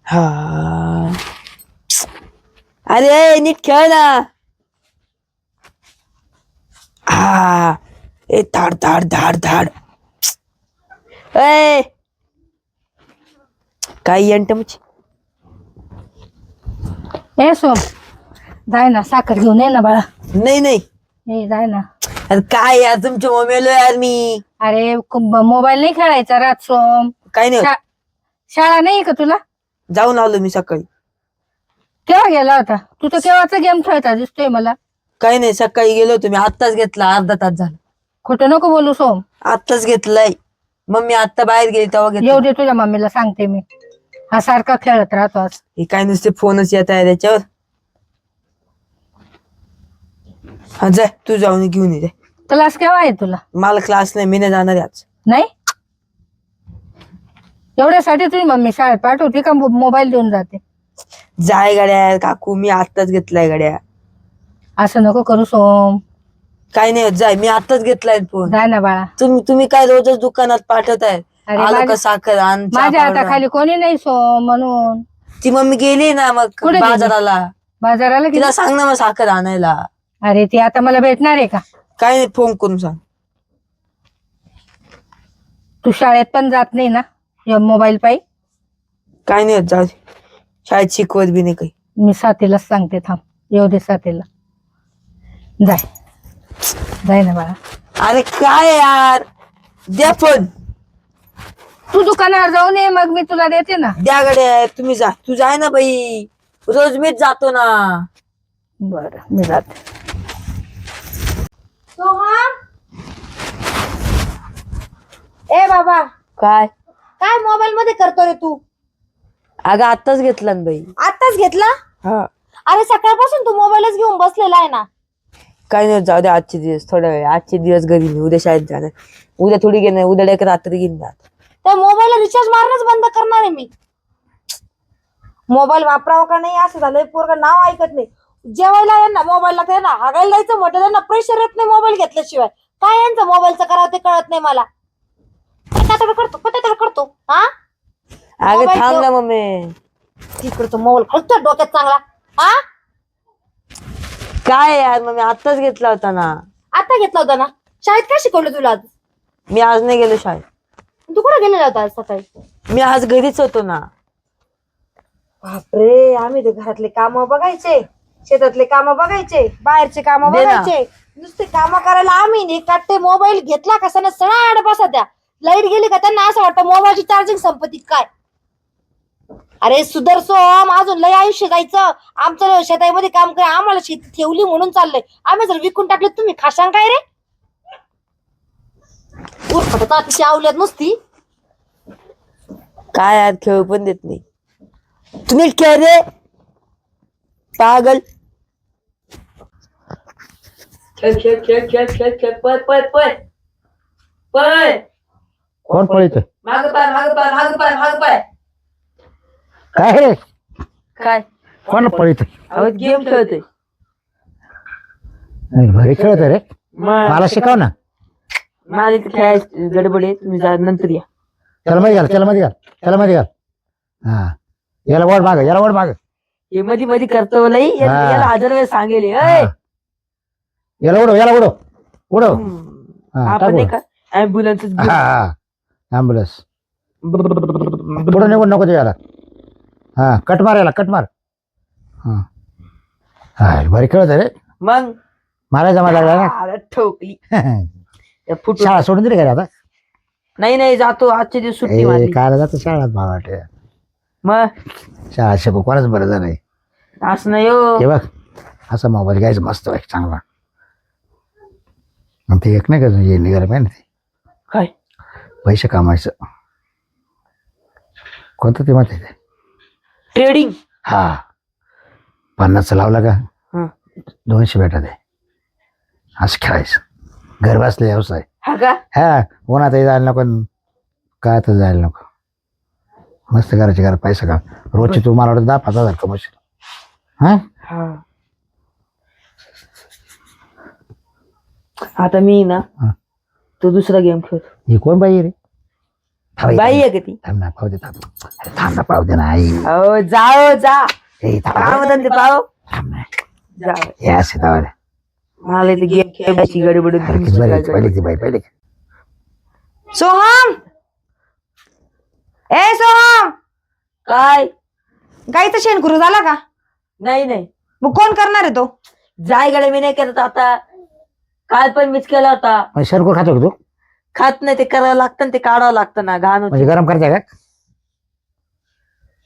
हा अरे नीट खेळ ना. हा ए धाड धाड धाड धाड. ए काय यंटमची. ए सोम, जाय ना, साखर घेऊन ये ना बाळा. नाही नाही. ए जाय ना. अरे काय यार तुमच्या मोबाईल यार मी. अरे मोबाईल नाही खेळायचा रात सोम. काय नाही होत. शाळा नाही का तुला? जाऊन आलो मी सकाळी. केव्हा गेला होता तू? तर केव्हाचा गेम खेळता दिसतोय मला. काही नाही सकाळी गेलो होतो मी. आत्ताच घेतला, अर्धा तास झाला. खोटं नको बोलू सोम. आत्ताच घेतलाय. मम्मी आता बाहेर गेली तेव्हा घेतला. येऊ दे तुझ्या मम्मीला सांगते मी. हा सारखा खेळत राहतो आज. हे काय नुसते फोनच येत आहे त्याच्यावर. हा जाय तू जाऊन घेऊन ये. क्लास केव्हा आहे तुला? मला क्लास नाही, मी नाही जाणार आहे आज. नाही, एवढ्यासाठी तुझी मम्मी शाळेत पाठवते का मोबाईल देऊन जाते? जाय गाड्या काकू, मी आत्ताच घेतलाय गाड्या. असं नको करू सोम. काय नाही होत, जाय मी आत्ताच घेतलाय फोन. जाय ना बाळा. तुम्ही काय रोजच दुकानात पाठवताय. अरे आलो का साखर आण, चहा माझ्या पावडर. हाताखाली कोणी नाही सोम म्हणून. ती मम्मी गेली ना मग कुठे गेली? बाजाराला. बाजाराला गेली? तिला सांग ना मग साखर आणायला. अरे ती आता मला भेटणार आहे का? काय नाही, फोन करून सांग. तू शाळेत पण जात नाही ना या मोबाईल पायी? काय नाही होत, जाऊ दे. शाळेत शिकवत बी नाही काही. मी साथीलाच सांगते, थांब येऊ दे साथीला. जाय जाय ना बाळा. अरे काय यार, द्या फोन. तू दुकानावर जाऊन ये, मग मी तुला देते ना. द्या गड्या, तुम्ही जा. तू जाय ना बाई, रोज मीच जातो ना. बर मी जाते. ए बाबा, काय काय मोबाईल मध्ये करतो रे तू? अगं आत्ताच घेतला ना बाई. आताच घेतला? हा अरे सकाळपासून तू मोबाईलच घेऊन बसलेला आहे ना. काय नाही होत, जाऊ दे. आजचे दिवस थोडा वेळ, आजचे दिवस घरी नाही, उद्या शाळेत जाणार. उद्या थोडी घेणार, उद्या डायरेक्ट रात्री घेऊन जात. त्या मोबाईलला रिचार्ज मारणंच बंद करणार आहे मी. मोबाईल वापरावा का नाही असं झालंय, पोरगं नाव ऐकत नाही. जेवायला यांना मोबाईल लागत, यांना हागायला जायचं म्हटलं त्यांना प्रेशर येत नाही मोबाईल घेतल्याशिवाय. काय यांचं मोबाईलचं करावं ते कळत नाही मला. करतो हा अगं मोबाईल थांब ठेव. ना मम्मी. तिकडचं मोबाईल खर्च डोक्यात चांगला. हा काय यार मम्मी, आत्ताच घेतला होता ना. आता घेतला होता ना. शाळेत काय शिकवलं तुला आज? मी आज नाही गेलो शाळेत. तू कुठे गेलेला होता आज सकाळी? मी आज घरीच होतो ना. बापरे, आम्ही ते घरातले काम बघायचे, शेतातले काम बघायचे, बाहेरचे काम दे ना. बघायचे, नुसते काम करायला आम्ही नाही का. ते मोबाईल घेतला का सण सणाड बसा त्या. लाईट गेली का त्यांना असं वाटतं मोबाईलची चार्जिंग संपत्ती काय. अरे सुधर सोम, अजून लय आयुष्य जायचं. आमचं शेतामध्ये काम कर, आम्हाला शेती ठेवली म्हणून चाललंय. आम्ही जर विकून टाकले तुम्ही खाशांग काय रे? तिची आवल्यात नुसती. काय यार, खेळू पण देत नाही. तुम्ही खेळ रे पागल. खेळ खेळ खेळ खेळ खेळ खेळ. पळ पळ पळ पळ. कोण पळित? माग पाय माग पाय माग पाय माग पाय. काय रे? काय कोण पळित? अहो गेम खेळतोय. घरी खेळत रे. मला शिकव ना. मला इथे खेळायची गडबड आहे, तुम्ही जा नंतर या. त्याला मध्ये घाल, त्याला मध्ये घाल, त्याला मध्ये घाल. हा, याला वड माग, याला वड माग. हे मध्ये मध्ये करतो लई. हा. याला 1000 वेळा सांगेल. याला उडव, याला उडव, उडव. हा, आपण नाही का ऍम्ब्युलन्स. हा, ऍम्ब्युलन्स. पुढे निघून नको याला. हा, कट मार याला, कट मार. हा, हा, भारी खेळत रे. मग मला जमा लागला ना. अरे ठोकली. शाळा सोडून दिली का आता? नाही नाही, जातो आजच्या दिवस सुट्टी माझी. कायला जातो शाळेत भावाटे. मग शाळा शिकू कोणाच बरं झालं नाही. असं नाही हो. हे बघ, असा मोबाईल घ्यायचा मस्त आहे, चांगला. मग ते एक नाही का हे निघालं पाहिजे ना, ते काय पैसे कमायचं. कोणतं ते माहिती आहे? ट्रेडिंग. हा, 50 लावला का हा 200 भेटत आहे. असं खेळायचं, घर बसले व्यवसाय. हा का? हा, उन्हातही जायला नको, काय तर जायला नको. मस्त घराचे घर पैसा का. रोजची तू मला वाटतं 10-5 हजार कमवशील. हा, हा आता मी ना हा. तो दुसरा गेम खेळतो. ही कोण बाई रे? बाई आहे का ती? थांब ना पाहू दे थांब. अरे थांब ना पाहू दे ना आई. अहो जाओ जा. ए, थांब. काय म्हणतात ते पाव? थांब ना. जाओ. हे असं जाऊ दे. मला इथे गेम खेळायची गडबड अरे किती बरं आहे, पहिले की बाई पहिले की. सोहम, ए सोहम, काय? गाईचं शेण करू झाला का? नाही नाही मग कोण करणार आहे तो? जाय गड्या, मी नाही करत आता. काल पण मीच केला होता. मग शरकोर खातो का तू? खात नाही, ते करावं लागतं ना, ते काढावं लागतं ना, घाण होते. म्हणजे गरम करते का?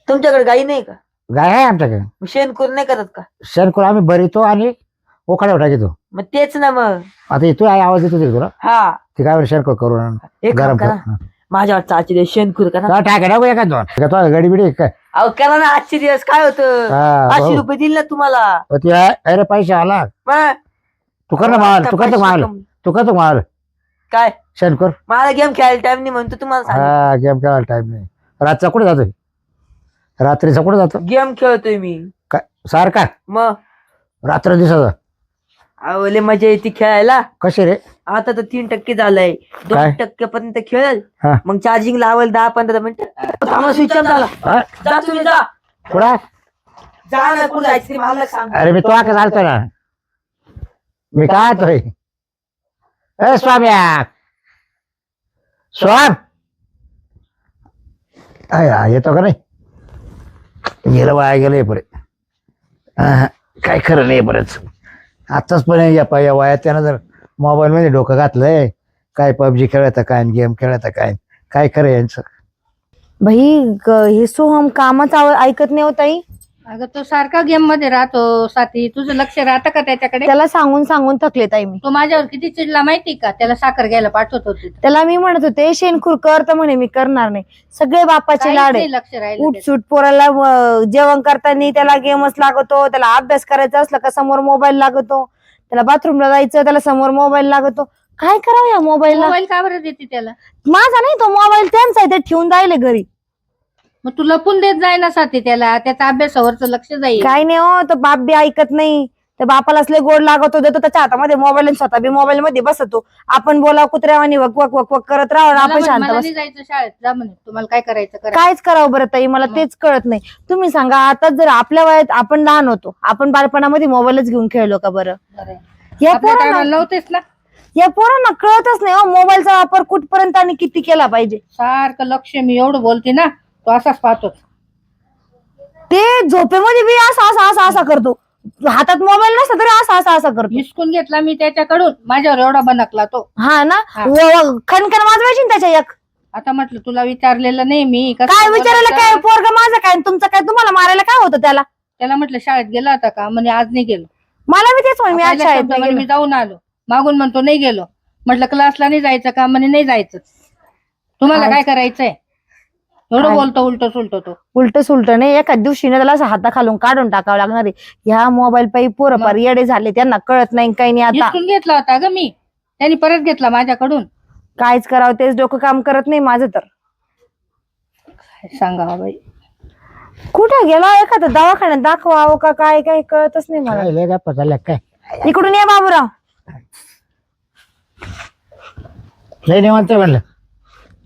तुमच्याकडे गाई नाही का? गाय आहे आमच्याकडे. मग शेणकूर नाही करत का? शरकोर आम्ही भरितो आणि उखाड्यावर टाकतो. मग तेच ना मग. आता तू आई आवाज देतो तुला हा ती काय शरकोर करून एक गरम काम कर. करा, माझ्यावर चाची दे, शेणकूर करा. टाका टाकू एका दोन का तो गडी बिडी काय? अहो करा ना, आजचे दिवस काय होतं, हा, 500 भाऊ. रुपये दिल ना तुम्हाला. ती अरे पैसे आला मग तू कर ना माल, तू करतो माल, तू करतो माल काय? शरकोर. मला गेम खेळायला टाइम नाही म्हणतो तुम्हाला सांगितलं. हा गेम खेळायला टाइम नाही. रातचा कुठे जातोय? रात्रीचा कुठे जातो? गेम खेळतोय मी. काय सारखा मग रात्र दिवसाचा? अहो लय मजा येते खेळायला. कसे रे? आता तर 3% झालंय, काय? 2% पर्यंत खेळेल. हा. मग चार्जिंग लावेल 10-15 मिनिटं. स्विच ऑफ झाला. हा? जा तुम्ही जा. कुठं? जा ना, कुठं जायचं ते मला सांग. अरे मी तो आका चालतो ना. मी काय तोय ए स्वाम्या स्वाम येतो का नाही? गेलं वाया गेलं बरे. काय खरं नाही बरंच. आताच पण या वयात त्यानं जर मोबाईल मध्ये डोकं घातलंय, काय पबजी खेळत काय गेम खेळत काय खरं यांचं. भाई हे सोहम कामच ऐकत नाही होत आई. अगं तो सारखा गेम मध्ये राहतो साथी, तुझं लक्ष राहतं का त्याच्याकडे? त्याला सांगून सांगून थकले ताई मी. तो माझ्यावर किती चिडला माहिती का? त्याला साखर घ्यायला पाठवत होती. त्याला मी म्हणत होते शेणखूर कर, तर म्हणे मी करणार नाही. सगळे बापाचे काहीच लाड आहे. नाही लक्ष राहिलं त्याचं. उठसूट पोराला जेवण करताना त्याला गेमच लागतो, त्याला अभ्यास करायचा असला का समोर मोबाईल लागतो, त्याला बाथरूमला जायचं त्याला समोर मोबाईल लागतो. काय करावं या मोबाईलला? मोबाईल का बरं देते त्याला? माझा नाही तो मोबाईल, त्यांचा आहे, ते ठेवून जायले घरी. मग तू लपून देत जाय ना साथी त्याला, त्याचा अभ्यासावरच लक्ष जाईल. काय नाही हो, तो बाप बी ऐकत नाही. त्या बापालाच लय गोड लागतो, देतो त्याच्या हातामध्ये मोबाईल आणि स्वतः बी मोबाईल मध्ये बसतो. आपण बोला कुत्र्यावानी वक वक वक वक करत राहू, आपण शांत मला बस. नाही जायचं शाळेत, जा म्हणे तुम्हाला काय करायचं करा. कायच करावं बरं ताई, मला तेच कळत नाही. तुम्ही सांगा, आता जर आपल्या वयात आपण लहान होतो, आपण बालपणामध्ये मोबाईलच घेऊन खेळलो का बरं? बरं. या आपल्या पोरांना टायमाला नव्हतेच ना. या पोरांना कळतच नाही हो, मोबाईलचा वापर कुठपर्यंत आणि किती केला पाहिजे. सारखं लक्ष मी एवढं बोलते ना, तो असाच पाहतोच. ते झोपेमध्ये बी असा असा असा असा करतो, हातात मोबाईल नसता तरी असा असा असा करतो. हिसकून घेतला मी त्याच्याकडून, माझ्यावर एवढा बनकला तो. हा ना, हा. खणखण वाजवायची ना त्याच्या एक. आता म्हटलं तुला विचारलेलं नाही मी कसं काय विचारायला बोलायचं? काय, पोरग माझं काय तुमचं काय, तुम्हाला मारायला काय होतं त्याला? त्याला म्हटलं शाळेत गेला होता का? म्हणे आज नाही गेलो. मला बी तेच म्हणे, मी आज पहिल्या शाळेत शब्दामध्ये नाही मी गेलो. जाऊन आलो, मागून म्हणतो नाही गेलो. म्हटलं क्लासला नाही जायचं का? म्हणे नाही जायचं. तुम्हाला काय करायचंय? एवढं काय? बोलतो उलट सुलट तो. उलट सुलट नाही, एका दिवशी ना त्याला असं हाताखालून काढून टाकावं लागणार आहे. ह्या मोबाईल पायी पोरं फार येडे झाले, त्यांना कळत नाही काही नाही. आता हिसकून घेतला होता ग मी, त्यांनी परत घेतला माझ्याकडून. कायच करावं तेच डोकं काम करत नाही माझं तर. काय सांगावं बाई. कुठं गेला, एखादा दवाखान्यात दाखवावं का काय, काही कळतच नाही मला. काय लय गप्पा झाल्या काय? इकडून ये बाबूराव. लय निवांत म्हणलं.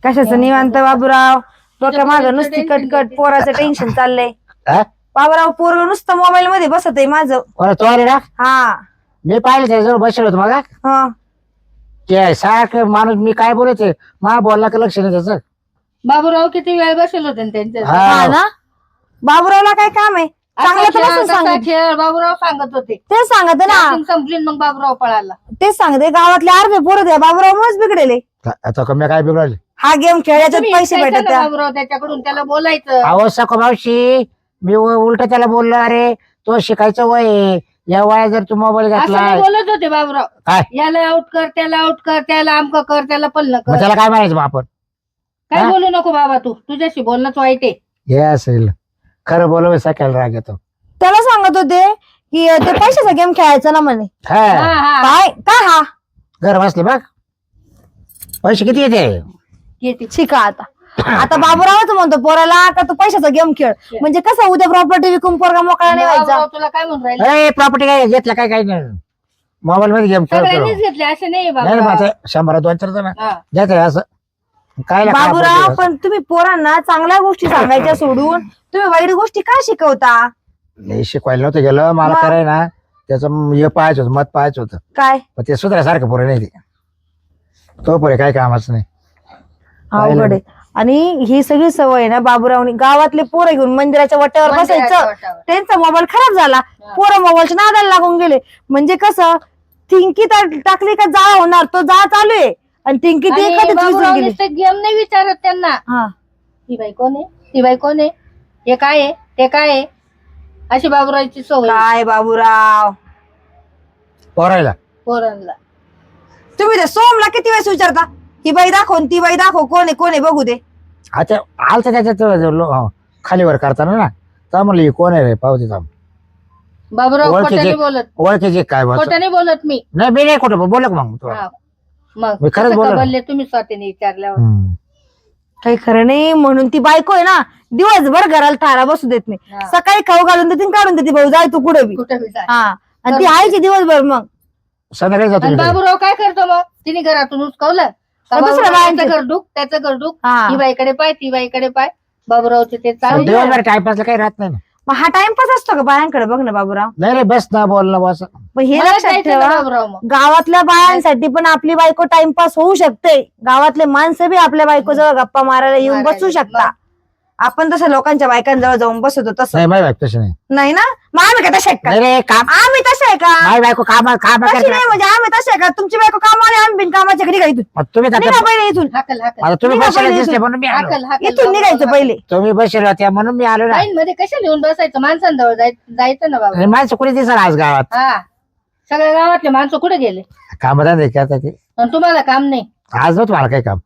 कशाचं निवांत बाबूराव, डोक्या मागं नुसती कटकट, पोराचं टेन्शन चाललंय. हा? बाबूराव पोरग नुसतं मोबाईल मध्ये बसत आहे माझं. कोणा तो आले ना? हा मी पाहिलं त्याच्याजवळ बसलो होतो मग. हा ते सारखं माणूस मी काय बोलायचं मला बोलला का लक्ष नाही त्याचं. बाबूराव किती वेळ बसेल होते ना त्यांच्या. हा ना, बाबूरावला काय काम आहे? चांगलं तर बसून असा सांगत, खेळ बाबूराव सांगत होते. तेच सांगत ना, Meeting संपली आणि मग बाबूराव पळाला. तेच सांगते. गावातले अर्धे पोरं त्या बाबूरावमुळेच बिघडेले. आता कमी काय बिघडले? हा गेम खेळायचे तुम्ही पैसे ऐकायचं भेटत ना त्या. बाबूराव त्याच्याकडून, त्याला बोलायचं. अहो सको मावशी मी उलट त्याला बोललो, अरे तो शिकायचं वय आहे. या वया जर तू मोबाईल असं घातला नाही बोलत होते बाबूराव. काय याला आउट कर, त्याला आउट कर, त्याला आमक कर, त्याला पल्ल मग कर. त्याला काय म्हणायचं मग आपण? काय हा? बोलू नको बाबा, तू तुझ्याशी बोलणंच वाईट आहे. हे असेल खरं बोलव सकाळला राग येतो. त्याला सांगत होते की ते पैशाचा गेम खेळायचा ना म्हणे. हा हा, हा. काय काय हा घर बसले बघ पैसे किती येते? येते. शिका आता. आता बाबूरावच म्हणतो पोराला का तू पैशाचा गेम खेळ, म्हणजे कसं उद्या प्रॉपर्टी विकून पोरगा मोकळा नाही व्हायचा. बाबूराव तुला काय म्हणून राहिले? प्रॉपर्टी काय घेतलं काय काही नाही, मोबाईल मध्ये गेम खेळतो. सगळ्यांनीच घेतले असे नाही नाही मग बाबा. आता 100 200 जण हा. घेत असं काय लागतं बाबूराव आपल्याला? पण तुम्ही पोरांना चांगल्या गोष्टी सांगायच्या सोडून तुम्ही वाईट गोष्टी का शिकवता? नाही शिकवायला नव्हतं गेलं मला मग? कराय ना त्याचं हे पाहायचं होतं मत पाहायचं होतं काय पण ते सुधारासारखं पोरं नाही ते तो पोरे काय कामाचं नाही अवघड आहे. आणि ही सगळी सवय आहे ना बाबूरावनी गावातले पोरं घेऊन मंदिराच्या वाट्यावर मंदिराच्या बसायचं. वाट्यावर. त्यांचा मोबाईल खराब झाला, पोरं मोबाईलच्या नादाला लागून गेले. म्हणजे कसं थिंकी टाकली का जाळ होणार, तो जाळ चालू आहे आणि थिंकी ते कधीच विसरून गेली. गेम नाही विचारत त्यांना, हा ही बाई कोण आहे, ती बाई कोण आहे, हे काय आहे, ते काय आहे, अशी बाबूरावची सवय काय बाबूराव पोरायला पोरांना. तुम्ही ते सोमला किती वेळेस विचारता, ही बाई दाखव ती बाई दाखव, कोण आहे बघू दे. आता आलता त्याच्यात खालीवर करताना ना तर म्हणलं हे कोण आहे रे पाहू दे थांब. बाबूराव ओळखीचे- खोटं नाही बोलत, ओळखीचे काय बस खोटं नाही बोलत मी. नाही मी नाही कुठं बोल मग तू हा. मग मी खरंच कसं बोललो. कबरले तुम्ही स्वतःने विचारल्यावर. काही खरं नाही. म्हणून ती बायको आहे ना दिवसभर घराला थारा बसू देत नाही. हा. सकाळी खाऊ घालून देते काढून देते, भाऊ जाय तू कुठे बी. कुठं बी जा. हा आणि ती आईची दिवसभर मग संध्याकाळी आणि जातो बाबूराव काय करतो मग, तिने घरातून उचकवलं का दुसऱ्या बाबूराव बायांचे- याचं घरडूक त्याचं घरडूक, हा. ही बाईकडे पाय ती बाईकडे पाय, बाबूरावचे ते चालू. दिवसभर टाइमपासला काही राहत नाही ना मग हा टाइमपास असतो का बायांकडे? बघ ना बाबूराव. नाही रे बस ना बोल ना बस पण हे मला लक्षात जायचं ना ठेवा, बाबूराव मग. गावातल्या बायांसाठी पण आपली बायको टाइमपास होऊ शकते. गावातले माणसं बी आपल्या बायको जवळ गप्पा मारायला येऊन मारायला बसू शकता. आपण तसं लोकांच्या बायकांजवळ जाऊन बसतो तसं नाही माय बायको तशी नाही नाही ना. मग आम्ही का तसे का? नाही रे काम आम्ही तसे आहे का? माय बायको काम तशी करते नाही म्हणजे आम्ही तसे आहे का? तुमची बायको कामाने आम्ही बिन कामाच्या घरी घरी मग तुम्ही निघा आता पहिले इथून. हाकल हाकल आता तुम्ही निघा बसले पहिले दिसले इथून. म्हणून मी आलो हाकल हाकल इथून निघायचं पहिले. तुम्ही बसले होत्या म्हणून मी आलो ना लाईन मध्ये कशाला येऊन बसायचं, माणसांजवळ जायचं ना बाबा. आणि माणसं कुणी दिसणार आज गावात हा, सगळ्या गावातले माणसं कुठे गेले कामधंदे नाही का आता ते आणि तुम्हाला काम नाही. आज नव्हतं मला काही काम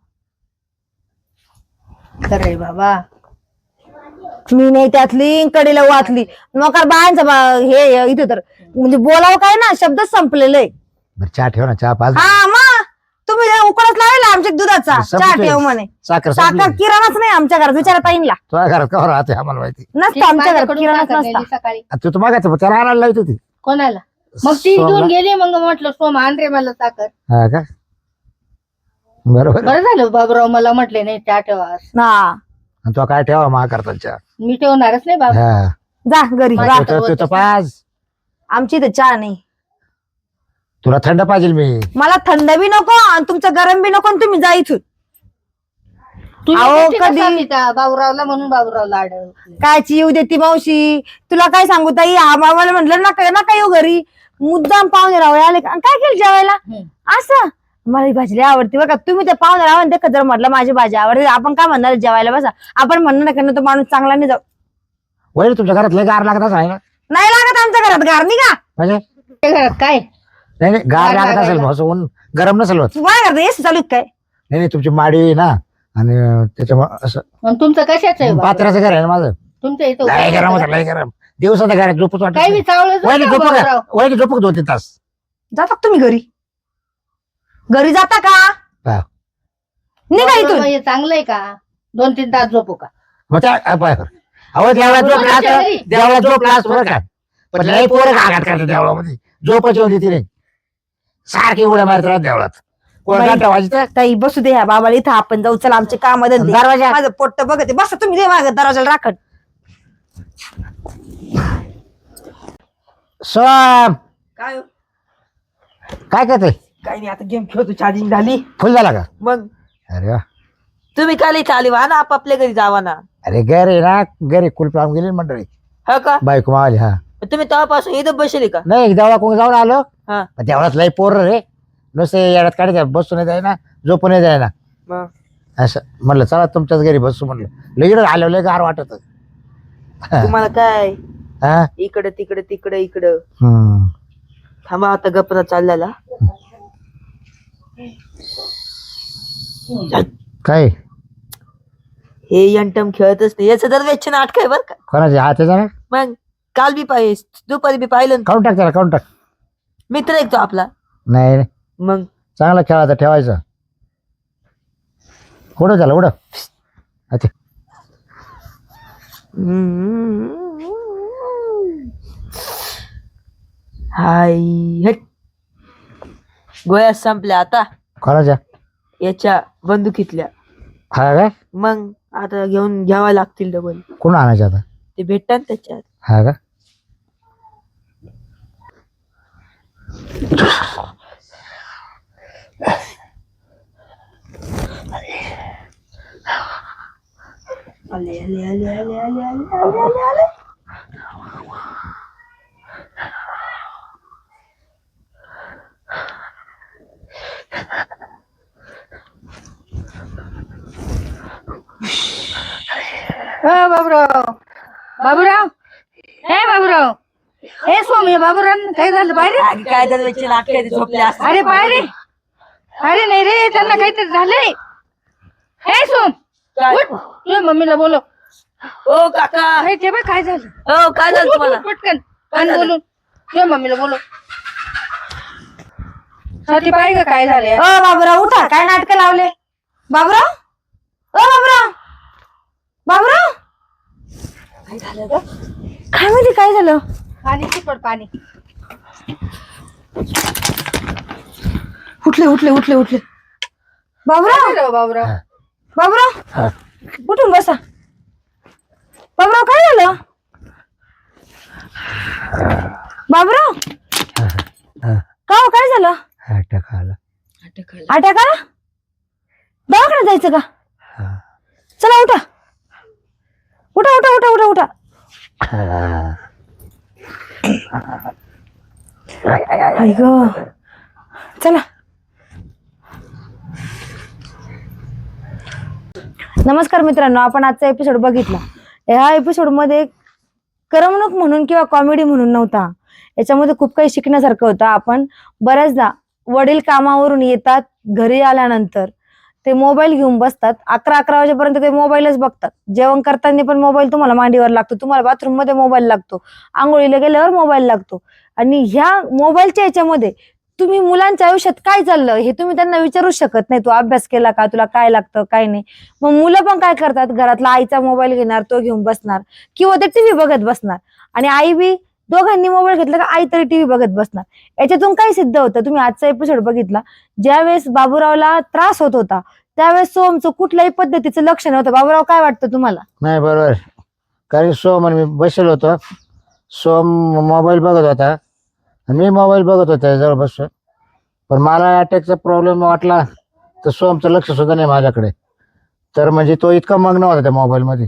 खरंय बाबा. मी नाही त्यातली कडेला वाचली नोकर बायांचं हे इथे तर म्हणजे बोलावं काय ना शब्दच संपलेलं आहे. बरं चहा ठेव ना चहा पाच हा मग तुम्ही उकळत लावला आमच्या दुधाचा चहा ठेव म्हणे. साखर साखर किराणाच नाही आमच्या घरात, विचारा ताईंला. तुझ्या घरात का राहते आम्हाला माहिती नसतं आमच्या घरात, माझ्याकडून किराणाच साखर नसता. नेली सकाळी. तू तर मागायचं त्याला आणायला लावत होती कोणाला? मग ती सोमला. घेऊन गेली. मग म्हटलं सोम आण रे मला साखर. हा का बरोबर बरं झालं बाबूराव मला म्हटले नाही चहा ठेवा आज. हा आणि तो काय ठेवा मा करता चहा मी ठेवणारच नाही बाबा. हा जा घरी माझ्या जा. तर तू तर पाच आमची इथे चहा नाही. तुला थंड पाहिजे मी मला थंड बी नको आणि तुमचं गरम बी नको आणि तुम्ही जा इथून. तुम्ही अहो, एकटी कधी- नसा मी त्या बाबूरावला म्हणून बाबूरावला अडवलं. कायची येऊ देती मावशी, तुला काय सांगू ताई, आम्हाला म्हटलं नका येऊ घरी, मुद्दाम पाहुणे रावळे आले का काय केलं जेवायला हम्म. असं. मला ही भाजी लय आवडते बघा, तुम्ही ते पाहुणे राव ते जर म्हटलं माझी भाजी आवडते, आपण काय म्हणणार जेवायला बसा, आपण म्हणणार का तो माणूस चांगला नाही जाऊ. वैर तुमच्या घरात लय गार लागत आहे ना नाही लागत आमच्या घरात गार नाही का? म्हणजे त्या घरात काय नाही नाही गार गार लागत असेल लागायला. असं ऊन गरम नसेल होत माझ्या घरात एसी चालू आहे काय? नाही नाही तुमची माडी आहे ना आणि त्याच्यामुळे असं आणि तुमचं कशाच आहे बाबा? पात्राचं घर आहे ना माझं तुमच्या इथं लय गरम होतं लय गरम दिवसाचं घर झोपच वाटत काय नाही. विचारलं वैरी झोपक 2-3 तास जाता का तुम्ही घरी? घरी जाता का? हा. निघा इथून. चांगलं आहे का? 2-3 तास झोपू का? मग त्या अहो देवळात झोप कोणाच्या घरी? देवळात झोपला असतो बरं का पण लय पोरं घागात करते देवळामध्ये झोपच येऊन देते नाही सारखी उड्या मारत राहत देवळात कोण बाई. गाठा वाजतं ताई बसू दे ह्या बाबाला इथं, आपण जाऊ चला आमचे काम धंदे. दरवाजा माझं पोट्ट बघते, बसा तुम्ही दे मागं दरवाजाला राखण. सोम काय हो? काय करते काही नाही, आता गेम खेळतो, चार्जिंग झाली. फुल झाला का मग अरे वा. तुम्ही काल इथे आले वा ना, आपापल्या घरी जावा ना. अरे घरी ना घरी कुलप लावून गेली ना मंडळी हो का? बायको मावली हा तुम्ही तेव्हापासून इथं बसले का? नाही देवळा कोण जाऊन आलो हा. पण देवळात लय पोर रे नुसते येड्यात काढायचं बसून नाही जाय ना झोपून नाही जाय ना मग असं म्हणलं चला तुमच्याच घरी बसू म्हणलं लई आलो लय गार वाटत तुम्हाला काय हा इकडं तिकडं तिकडं इकडं हम्म. थांबा आता गप्पा चाललेला. काय हे यंटम खेळतच नाही, याचं दरवेळची नाटक आहे बरं का. कोणाचे हात आहे ना मग काल बी पाहिजे, दुपारी बी पाहिलं ना. काउंट टाक त्याला काउंट टाक मित्र एक तो आपला. नाही नाही. मग चांगला खेळायचा ठेवायचा उडव झालं उडव अच्छा हाय हट. गोळ्या संपल्या आता कोणाच्या याच्या बंदुकीतल्या. हा का? मग आता घ्यावा लागतील डबल. कोण आणायचं आता? ते भेटतात त्याच्यात. हा का? आले आले आले आले आले आले आले आले आले. बाबूराव बाबूराव हे बाबूराव हे स्वामी बाबूराव काय झालं बाहेर? काय झालं त्याचे नाटक झोपले असते. अरे बाहेर अरे नाही रे त्यांना काहीतरी झालंय. हे सोम काय? उठ, तुझ्या मम्मीला बोलव. ओ काका. हे ते बघ काय झालं. ओ काय झालं उठ, उठ, तुम्हाला? उठ, पटकन कान बोलून तुझ्या मम्मीला बोलव. साठी पाहिजे काय झालंय. बाबूराव उठा, काय नाटक लावले? बाबूराव, बाबूराव, बाबूराव, काय झालं ग? काय माहिती काय झालं? पाणी चिपड पाणी. उठले उठले उठले उठले. बाबूराव, बाबूराव बाबूराव, हा. उठून बसा. बाबूराव काय झालं? बाबूराव, हा. का हो, काय झालं? अटॅक आला. अटॅक आला? दवाखान्यात जायचं का? हा. चला उठा उठा उठा उठा उठा उठा. हा. आई ग, चला. नमस्कार मित्रांनो, आपण आजचा एपिसोड बघितला. ह्या एपिसोड मध्ये करमणूक म्हणून किंवा कॉमेडी म्हणून नव्हता. याच्यामध्ये खूप काही शिकण्यासारखं होतं. आपण बऱ्याचदा वडील कामावरून येतात, घरी आल्यानंतर ते मोबाईल घेऊन बसतात. 11 वाजेपर्यंत ते मोबाईलच बघतात. जेवण करताना पण मोबाईल तुम्हाला मांडीवर लागतो, तुम्हाला बाथरूम मध्ये मोबाईल लागतो, आंघोळीला गेल्यावर मोबाईल लागतो. आणि ह्या मोबाईलच्या याच्यामध्ये तुम्ही मुलांच्या आयुष्यात काय चाललं हे तुम्ही त्यांना विचारू शकत नाही. तू अभ्यास केला का, तुला काय लागतं काय नाही. मग मुलं पण काय करतात, घरातला आईचा मोबाईल घेणार, तो घेऊन बसणार किंवा ते टीव्ही बघत बसणार. आणि आई बी, दोघांनी मोबाईल घेतला का आई तरी टीव्ही बघत बसणार. याच्यातून काय सिद्ध होतं, तुम्ही आजचा एपिसोड बघितला. ज्यावेळेस बाबूरावला त्रास होत होता त्यावेळेस सोमचं कुठल्याही पद्धतीचं लक्ष नव्हतं. बाबूराव काय वाटतं तुम्हाला? नाही बरोबर. कारण सोम आणि मी बसेल होतो. सोम मोबाईल बघत होता, मी मोबाईल बघत होतो त्याजवळ बसून. पण मला अटॅकचा प्रॉब्लेम वाटला तर सोमचं लक्ष सुद्धा नाही माझ्याकडे. तर म्हणजे तो इतका मग्न होता त्या मोबाईलमध्ये.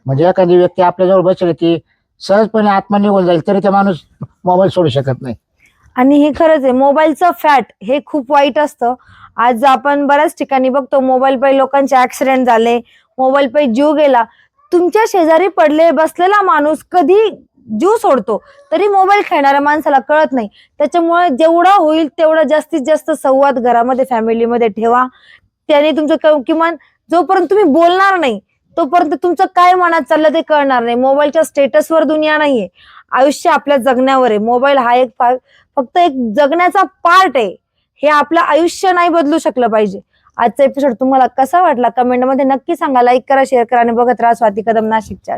म्हणजे एखादी व्यक्ती आपल्याजवळ बसली ती सहजपणे आत्मा निघून जाईल तरी ते माणूस मोबाईल सोडू शकत नाही. आणि हे खरंच आहे, मोबाईलचं फॅट हे खूप वाईट असतं. आज आपण बऱ्याच ठिकाणी बघतो मोबाईल पायी लोकांचे ऍक्सिडेंट झाले, मोबाईल पायी जीव गेला. तुमच्या शेजारी पडले बसलेला माणूस कधी जीव सोडतो तरी मोबाईल खेळणाऱ्या माणसाला कळत नाही. त्याच्यामुळे जेवढा होईल तेवढा जास्तीत जास्त संवाद घरामध्ये फॅमिलीमध्ये ठेवा. त्याने तुमचं किमान जोपर्यंत तुम्ही बोलणार नाही तोपर्यंत तुमचं काय मनात चाललं ते कळणार नाही. मोबाईलच्या स्टेटसवर दुनिया नाहीये, आयुष्य आपल्या जगण्यावर आहे. मोबाईल हा एक फक्त एक जगण्याचा पार्ट आहे. हे आपलं आयुष्य नाही बदलू शकलं पाहिजे. आजचा एपिसोड तुम्हाला कसा वाटला कमेंटमध्ये नक्की सांगा. लाईक करा, शेअर करा आणि बघत राहा स्वाती कदम नाशिकच्या.